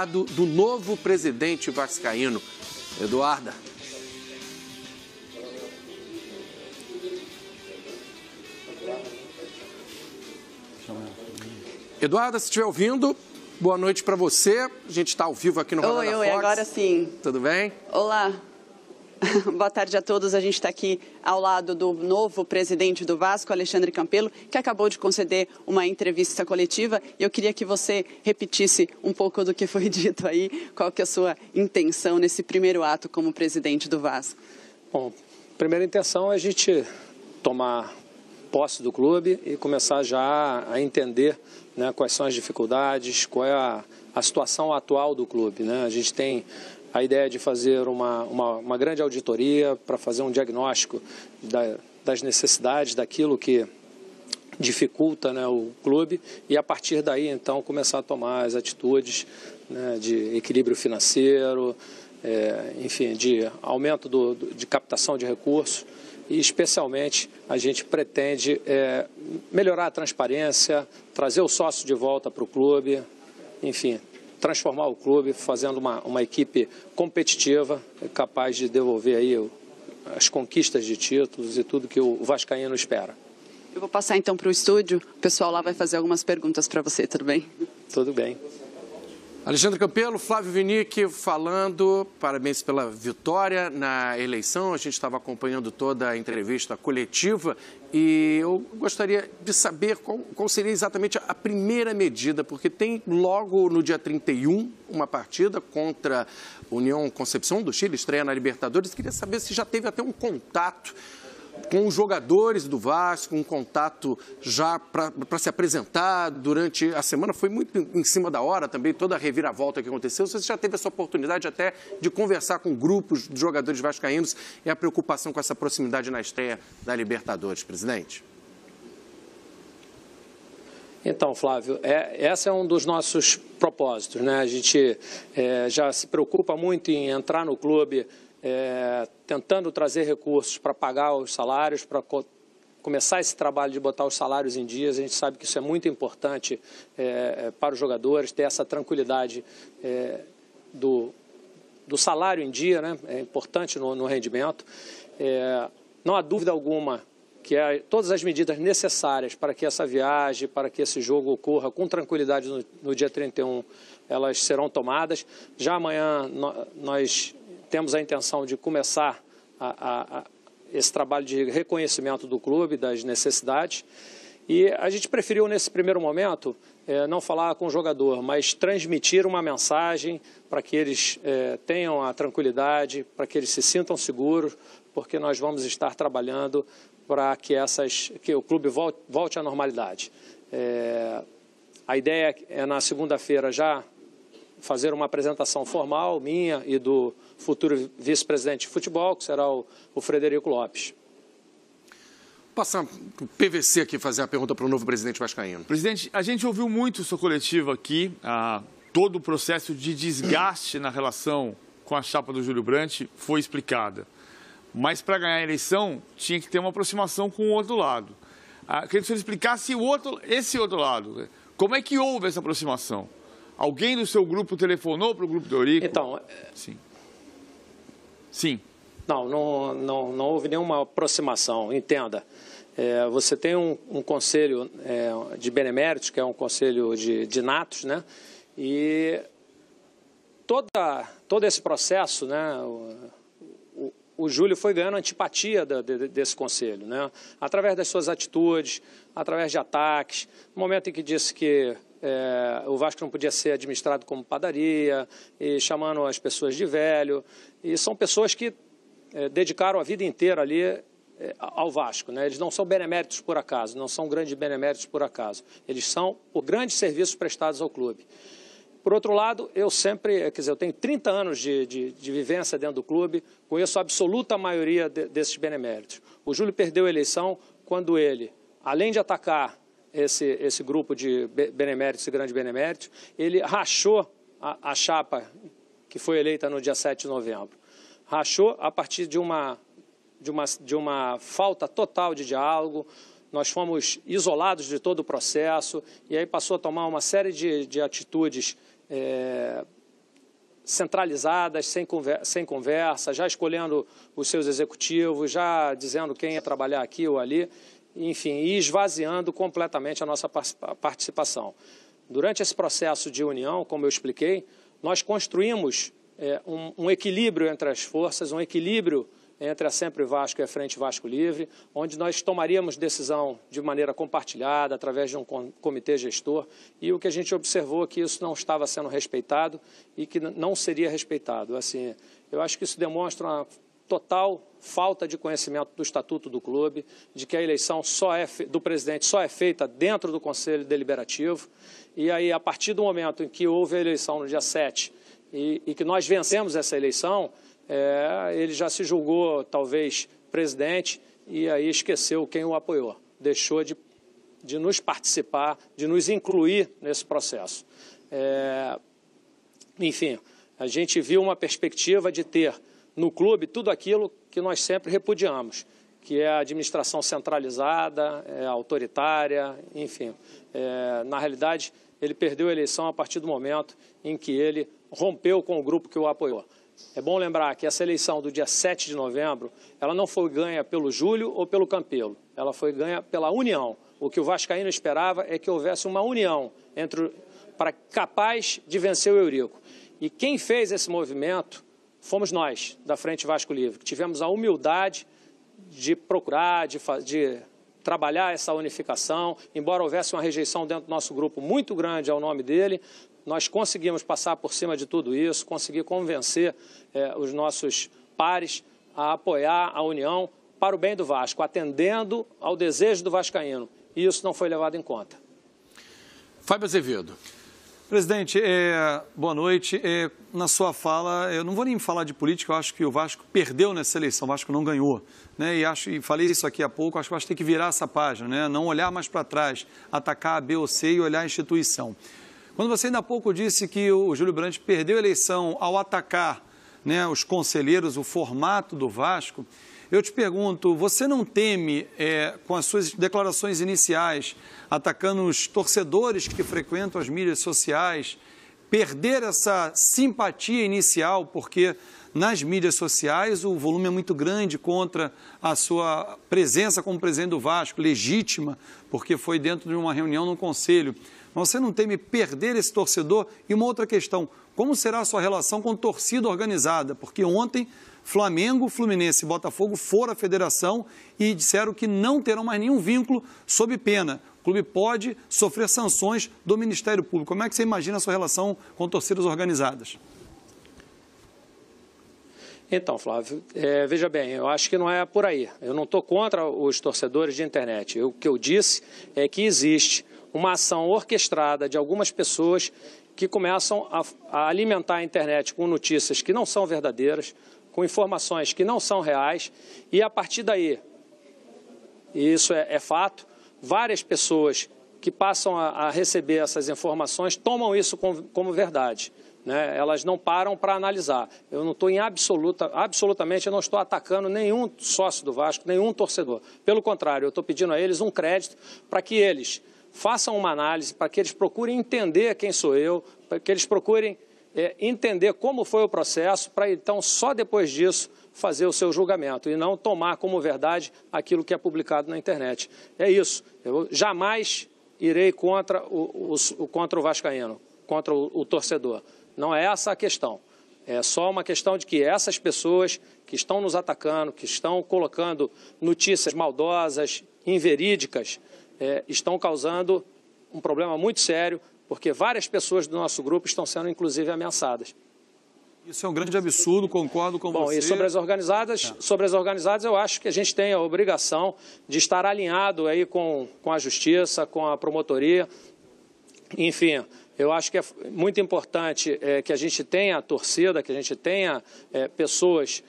do novo presidente vascaíno, Eduarda. Eduarda, se estiver ouvindo, boa noite para você. A gente está ao vivo aqui no Rodada Fox. Oi, agora sim. Tudo bem? Olá. Boa tarde a todos. A gente está aqui ao lado do novo presidente do Vasco, Alexandre Campelo, que acabou de conceder uma entrevista coletiva. E eu queria que você repetisse um pouco do que foi dito aí. Qual que é a sua intenção nesse primeiro ato como presidente do Vasco? Bom, a primeira intenção é a gente tomar posse do clube e começar já a entender, né, quais são as dificuldades, qual é a situação atual do clube, né? A gente tem a ideia de fazer uma grande auditoria para fazer um diagnóstico das necessidades, daquilo que dificulta, né, o clube, e a partir daí, então, começar a tomar as atitudes, né, de equilíbrio financeiro, enfim, de aumento de captação de recursos. E, especialmente, a gente pretende melhorar a transparência, trazer o sócio de volta para o clube, enfim, transformar o clube fazendo uma equipe competitiva, capaz de devolver aí as conquistas de títulos e tudo que o vascaíno espera. Eu vou passar então para o estúdio, o pessoal lá vai fazer algumas perguntas para você, tudo bem? Tudo bem. Alexandre Campelo, Flávio Winick falando, parabéns pela vitória na eleição. A gente estava acompanhando toda a entrevista coletiva e eu gostaria de saber qual seria exatamente a primeira medida, porque tem logo no dia 31 uma partida contra União Concepción do Chile, estreia na Libertadores. Queria saber se já teve até um contato com os jogadores do Vasco, um contato já para se apresentar durante a semana. Foi muito em cima da hora também, toda a reviravolta que aconteceu. Você já teve essa oportunidade até de conversar com grupos de jogadores vascaínos e a preocupação com essa proximidade na estreia da Libertadores, presidente? Então, Flávio, esse é um dos nossos propósitos, né? A gente já se preocupa muito em entrar no clube, tentando trazer recursos para pagar os salários, para começar esse trabalho de botar os salários em dias. A gente sabe que isso é muito importante para os jogadores, ter essa tranquilidade do salário em dia, né? É importante no rendimento. Não há dúvida alguma que todas as medidas necessárias para que essa viagem, para que esse jogo ocorra com tranquilidade no dia 31, elas serão tomadas. Já amanhã nós temos a intenção de começar esse trabalho de reconhecimento do clube, das necessidades. E a gente preferiu, nesse primeiro momento, não falar com o jogador, mas transmitir uma mensagem para que eles tenham a tranquilidade, para que eles se sintam seguros, porque nós vamos estar trabalhando para que o clube volte à normalidade. A ideia é, na segunda-feira, já fazer uma apresentação formal, minha e do futuro vice-presidente de futebol, que será o Frederico Lopes. Passar o PVC aqui, fazer a pergunta para o novo presidente vascaíno. Presidente, a gente ouviu muito sua coletiva aqui, todo o processo de desgaste na relação com a chapa do Júlio Brandt foi explicada. Mas para ganhar a eleição tinha que ter uma aproximação com o outro lado. Queria que o senhor explicasse esse outro lado. Como é que houve essa aproximação? Alguém do seu grupo telefonou para o grupo do Eurico? Então, Sim. Não houve nenhuma aproximação, entenda. Você tem um conselho de beneméritos, que é um conselho de natos, né? E todo esse processo, né? O Júlio foi ganhando antipatia desse conselho, né? Através das suas atitudes, através de ataques. No momento em que disse que o Vasco não podia ser administrado como padaria, e chamando as pessoas de velho. E são pessoas que dedicaram a vida inteira ali ao Vasco, né? Eles não são beneméritos por acaso, não são grandes beneméritos por acaso. Eles são por grandes serviços prestados ao clube. Por outro lado, eu tenho 30 anos de vivência dentro do clube, conheço a absoluta maioria desses beneméritos. O Júlio perdeu a eleição quando ele, além de atacar esse grupo de beneméritos e grandes beneméritos, ele rachou a chapa que foi eleita no dia 7 de novembro. Rachou a partir de uma falta total de diálogo. Nós fomos isolados de todo o processo e aí passou a tomar uma série de atitudes centralizadas, sem conversa, já escolhendo os seus executivos, já dizendo quem ia trabalhar aqui ou ali, enfim, e esvaziando completamente a nossa participação. Durante esse processo de união, como eu expliquei, nós construímos um equilíbrio entre as forças, um equilíbrio entre a Sempre Vasco e a Frente Vasco Livre, onde nós tomaríamos decisão de maneira compartilhada, através de um comitê gestor, e o que a gente observou é que isso não estava sendo respeitado e que não seria respeitado. Assim, eu acho que isso demonstra uma total falta de conhecimento do Estatuto do Clube, de que a eleição do presidente só é feita dentro do Conselho Deliberativo, e aí, a partir do momento em que houve a eleição no dia 7 e que nós vencemos essa eleição, ele já se julgou, talvez, presidente e aí esqueceu quem o apoiou. Deixou de nos participar, de nos incluir nesse processo. Enfim, a gente viu uma perspectiva de ter no clube tudo aquilo que nós sempre repudiamos, que é a administração centralizada, autoritária, enfim. Na realidade, ele perdeu a eleição a partir do momento em que ele rompeu com o grupo que o apoiou. É bom lembrar que essa eleição do dia 7 de novembro, ela não foi ganha pelo Júlio ou pelo Campelo, ela foi ganha pela união. O que o vascaíno esperava é que houvesse uma união capaz de vencer o Eurico. E quem fez esse movimento fomos nós, da Frente Vasco Livre, que tivemos a humildade de procurar, de trabalhar essa unificação, embora houvesse uma rejeição dentro do nosso grupo muito grande ao nome dele, nós conseguimos passar por cima de tudo isso, conseguir convencer os nossos pares a apoiar a união para o bem do Vasco, atendendo ao desejo do vascaíno. E isso não foi levado em conta. Fábio Azevedo. Presidente, boa noite. Na sua fala, eu não vou nem falar de política, eu acho que o Vasco perdeu nessa eleição, o Vasco não ganhou. Né? E falei isso aqui há pouco, acho que o Vasco tem que virar essa página, né? Não olhar mais para trás, atacar a B ou C e olhar a instituição. Quando você ainda há pouco disse que o Júlio Brandt perdeu a eleição ao atacar, né, os conselheiros, o formato do Vasco, eu te pergunto, você não teme, com as suas declarações iniciais, atacando os torcedores que frequentam as mídias sociais, perder essa simpatia inicial, porque nas mídias sociais o volume é muito grande contra a sua presença como presidente do Vasco, legítima, porque foi dentro de uma reunião no Conselho. Mas você não teme perder esse torcedor? E uma outra questão, como será a sua relação com torcida organizada? Porque ontem Flamengo, Fluminense e Botafogo foram à federação e disseram que não terão mais nenhum vínculo sob pena. O clube pode sofrer sanções do Ministério Público. Como é que você imagina a sua relação com torcidas organizadas? Então, Flávio, veja bem, eu acho que não é por aí. Eu não estou contra os torcedores de internet. O que eu disse é que existe uma ação orquestrada de algumas pessoas que começam a alimentar a internet com notícias que não são verdadeiras, com informações que não são reais, e a partir daí, e isso é fato, várias pessoas que passam a receber essas informações tomam isso como verdade. Né? Elas não param para analisar. Eu não estou absolutamente, eu não estou atacando nenhum sócio do Vasco, nenhum torcedor. Pelo contrário, eu estou pedindo a eles um crédito para que eles façam uma análise, para que eles procurem entender quem sou eu, para que eles procurem entender como foi o processo, para então só depois disso fazer o seu julgamento e não tomar como verdade aquilo que é publicado na internet. É isso. Eu jamais irei contra o vascaíno, contra o torcedor. Não é essa a questão. É só uma questão de que essas pessoas que estão nos atacando, que estão colocando notícias maldosas, inverídicas, estão causando um problema muito sério, porque várias pessoas do nosso grupo estão sendo, inclusive, ameaçadas. Isso é um grande absurdo, concordo com você. Bom, e sobre as organizadas, eu acho que a gente tem a obrigação de estar alinhado aí com a Justiça, com a promotoria, enfim. Eu acho que é muito importante que a gente tenha torcida, que a gente tenha pessoas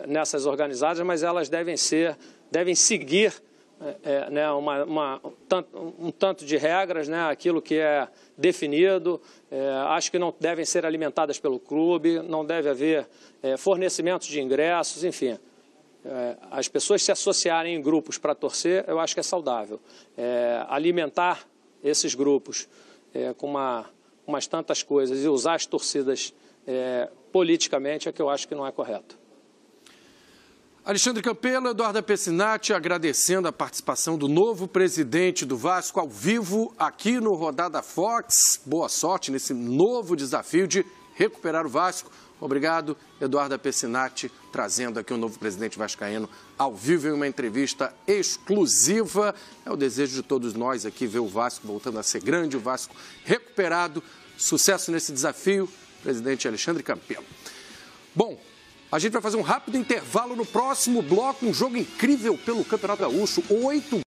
nessas organizadas, mas elas devem seguir né, um tanto de regras, né, aquilo que é definido. Acho que não devem ser alimentadas pelo clube, não deve haver fornecimentos de ingressos, enfim. As pessoas se associarem em grupos para torcer, eu acho que é saudável. Alimentar esses grupos com umas tantas coisas e usar as torcidas politicamente, é que eu acho que não é correto. Alexandre Campelo, Eduarda Pessinati, agradecendo a participação do novo presidente do Vasco ao vivo aqui no Rodada Fox. Boa sorte nesse novo desafio de recuperar o Vasco. Obrigado, Eduarda Pessinati, trazendo aqui o novo presidente vascaíno ao vivo em uma entrevista exclusiva. É o desejo de todos nós aqui ver o Vasco voltando a ser grande, o Vasco recuperado. Sucesso nesse desafio, presidente Alexandre Campelo. Bom, a gente vai fazer um rápido intervalo no próximo bloco, um jogo incrível pelo Campeonato Gaúcho. 8